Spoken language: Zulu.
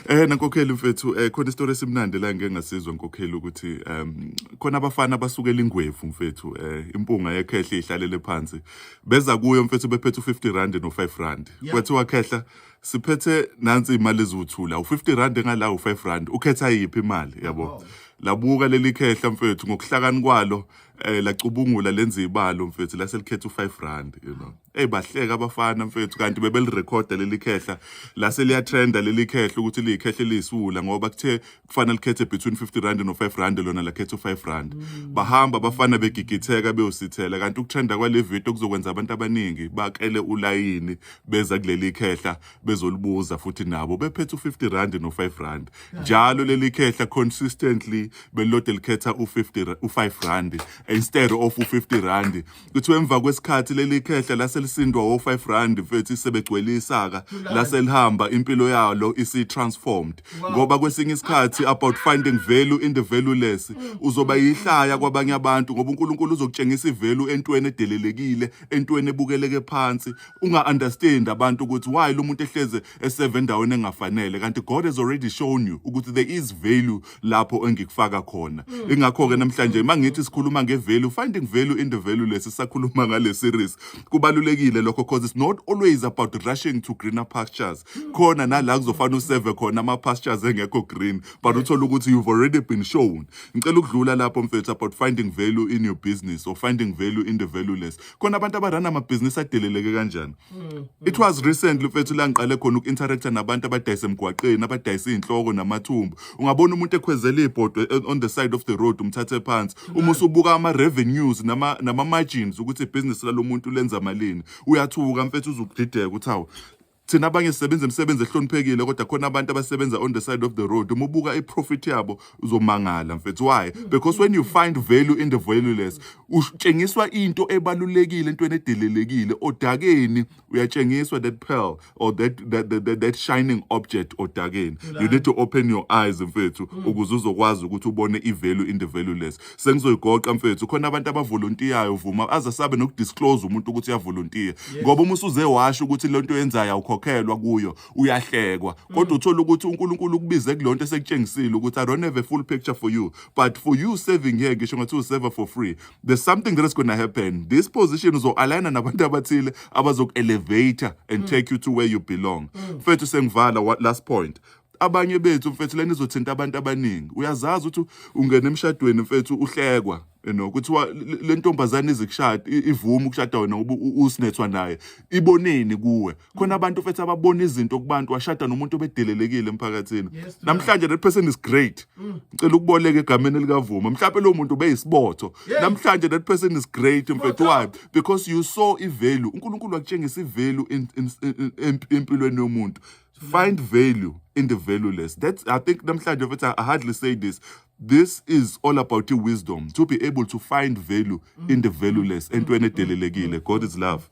Nankokheli mfethu, khona isitori esimnandi la ngeke ngasizwa nkokheli ukuthi khona abafana basukela ingwevu mfethu, impunga yekhehla ihlalele phansi. Beza kuyo mfethu bephethe u50 no 5 rand. Kwethiwa khehla siphethe nansi imali eziwuthula, u50 rand ngala u5 rand. Ukhetha yiphi imali yabo? Labuka leli khehla mfethu ngokuhlakani kwalo, lacubungula lenza ibalo mfethu laselikhetha u5 rand, you know. Bahleka abafana mfethu kanti bebelirecorda leli khehla la seliyatrenda leli khehla ukuthi liyikhehla lisula ngoba kuthe kufanele likhethe between 50 rand no 5 rand lona lakhetha u5 rand. Bahamba abafana begigitheka beyosithela kanti ukutrenda kwale video kuzokwenza abantu abaningi bakele ulayini beza kuleli khehla bezolibuza futhi nabo bephethe u50 rand no 5 rand. Njalo leli khehla consistently belode likhetha u5 rand instead of u50 rand. Kuthi emva kwesikhathi leli khehla la lisindwa o5 rand mfethu sebegcwele isaka la selihamba impilo yalo isi transformed ngoba kwesinye isikhathi about finding value in the valueless uzoba yihlaya kwabanye abantu ngoba uNkulunkulu uzokutshengisa ivalue entweni edelelekile entweni ebukeleke phansi unga understand abantu ukuthi why lo muntu ehleze eseve endaweni engafanele kanti God has already shown you ukuthi there is value lapho engikufaka khona. Ingakho ke namhlanje mangithi sikhuluma ngevalue, finding value in the valueless, sisakhuluma ngale series kubalulekile lokho because it's not always about rushing to greener pastures. Khona nala kuzofana useve khona ama pastures engekho green but uthola ukuthi you've already been shown. Ngicela ukudlula lapho mfethu about finding value in your business or finding value in the valueless. Khona abantu abarana ama business adeleleke kanjani. It was recently mfethu la ngiqale khona uku-interacta nabantu abadayisa emgwaqeni abadayisa inhloko namathumbu. Ungabona umuntu ekhwezela ibhodwe on the side of the road umthathe phansi. Uma usubuka ama revenues nama margins ukuthi ibusiness lalo muntu lenza malini. Uyathuka mfethu uzukudideka ukuthi hawo thina abanye sisebenza imisebenzi ehloniphekile kodwa khona abantu abasebenza on the side of the road umubuka iprofit yabo uzomangala mfethu. Why? Because when you find value in the valueless utshengiswa into ebalulekile entweni edelelekile odakeni uyatshengiswa that pearl or that shining object odakeni. You need to open your eyes mfethu ukuze uzokwazi ukuthi ubone ivalue in the valueless. Sengizoyigoqa mfethu khona abantu abavolontiyayo vuma azasabe nokudisclose umuntu ukuthi uyavolontiya ngoba uma usuze washo ukuthi lento yenzayo ukukhelwa kuyo uyahlekwa kodwa uthola ukuthi uNkulunkulu ukubize kulonto esekutshengisile ukuthi I don't have a full picture for you but for you serving here ngisho ngathi userve for free there's something that is going to happen. This position uzo-align nabantu abathile abazoku-elevator and take you to where you belong. Mfethu sengivala last point. Abanye bethu mfethu leni izothinta abantu abaningi. Uyazazi ukuthi ungena emshadweni mfethu uhlekwa kuthiwa le ntombazane izikushada ivuma ukushada wena ngoba usinethwa naye iboneni kuwe. Khona abantu mfethu ababona izinto kubantu washada nomuntu obedelelekile emphakathini. Namhlanje that person is great. Ngicela ukuboleka egameni elikavuma. Mhlawumbe lo muntu ubeyisibotho. Namhlanje that person is great mfethu. Why? Because you saw ivalue. uNkulunkulu wakutshengisa ivalue empilweni yomuntu. Find value in the valueless. That's, I think, I hardly say this. This is all about your wisdom to be able to find value in the valueless. God is love.